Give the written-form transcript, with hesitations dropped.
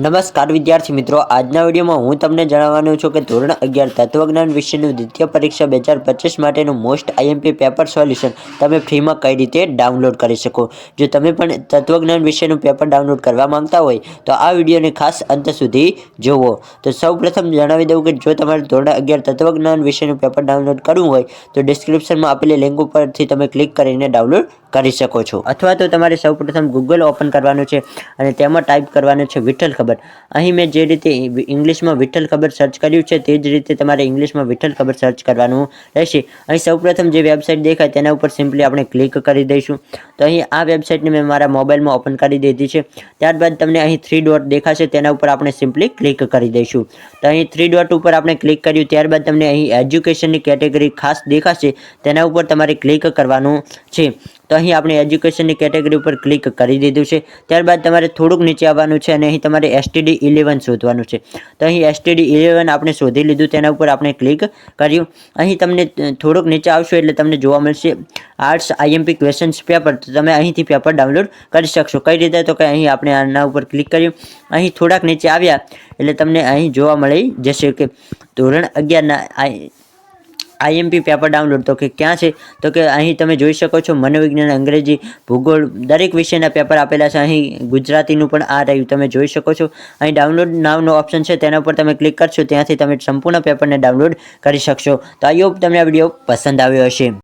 નમસ્કાર વિદ્યાર્થી મિત્રો, આજના વિડીયોમાં હું તમને જણાવવાનો છું કે ધોરણ 11 તત્વજ્ઞાન વિષયનું દ્વિતીય પરીક્ષા 2025 માટેનું મોસ્ટ આઈએમપી પેપર સોલ્યુશન તમે ફ્રીમાં કઈ રીતે ડાઉનલોડ કરી શકો। જો તમે પણ તત્વજ્ઞાન વિષયનું પેપર ડાઉનલોડ કરવા માંગતા હોય તો આ વિડીયોને ખાસ અંત સુધી જુઓ। તો સૌપ્રથમ જણાવી દઉં કે જો તમારે ધોરણ 11 તત્વજ્ઞાન વિષયનું પેપર ડાઉનલોડ કરવું હોય તો ડિસ્ક્રિપ્શનમાં આપેલી લિંક ઉપરથી તમે ક્લિક કરીને ડાઉનલોડ કરી શકો છો, અથવા તો તમારે સૌપ્રથમ ગૂગલ ઓપન કરવાનું છે અને તેમાં ટાઈપ કરવાનું છે વિઠ્ઠલ ખબર। અહીં મેં જે રીતે ઇંગ્લિશમાં વિઠ્ઠલ ખબર સર્ચ કર્યું છે તે જ રીતે તમારે ઇંગ્લિશમાં વિઠ્ઠલ ખબર સર્ચ કરવાનું રહેશે। અહીં સૌપ્રથમ જે વેબસાઇટ દેખાય તેના ઉપર સિમ્પલી આપણે ક્લિક કરી દઈશું। તો અહીં આ વેબસાઇટને મેં મારા મોબાઈલમાં ઓપન કરી દીધી છે। ત્યારબાદ તમને અહીં 3 ડોટ દેખાશે, તેના ઉપર આપણે સિમ્પલી ક્લિક કરી દઈશું। તો અહીં 3 ડોટ ઉપર આપણે ક્લિક કર્યું, ત્યારબાદ તમને અહીં એજ્યુકેશનની કેટેગરી ખાસ દેખાશે, તેના ઉપર તમારે ક્લિક કરવાનું છે। તો અહીં આપણે એજ્યુકેશનની કેટેગરી ઉપર ક્લિક કરી દીધું છે। ત્યારબાદ તમારે થોડુંક નીચે આવવાનું છે અને અહીં તમારે STD 11 શોધવાનું છે। તો અહીં STD 11 આપણે શોધી લીધું, તેના ઉપર આપણે ક્લિક કર્યું। અહીં તમને થોડુંક નીચે આવશો એટલે તમને જોવા મળશે આર્ટ્સ IMP ક્વેશ્ચન્સ પેપર। તો તમે અહીંથી પેપર ડાઉનલોડ કરી શકશો। કઈ રીતે? તો કે અહીં આપણે આના ઉપર ક્લિક કર્યું, અહીં થોડાક નીચે આવ્યા એટલે તમને અહીં જોવા મળી જશે કે ધોરણ 11ના IMP પેપર ડાઉનલોડ। તો કે ક્યાં છે? તો કે અહીં તમે જોઈ શકો છો મનોવિજ્ઞાન, અંગ્રેજી, ભૂગોળ દરેક વિષયના પેપર આપેલા છે। અહીં ગુજરાતીનું પણ આ રહ્યું, તમે જોઈ શકો છો। અહીં ડાઉનલોડ નાવનો ઓપ્શન છે, તેના ઉપર તમે ક્લિક કરશો, ત્યાંથી તમે સંપૂર્ણ પેપરને ડાઉનલોડ કરી શકશો। તો આઈ હોપ તમને આ વિડીયો પસંદ આવ્યો હશે।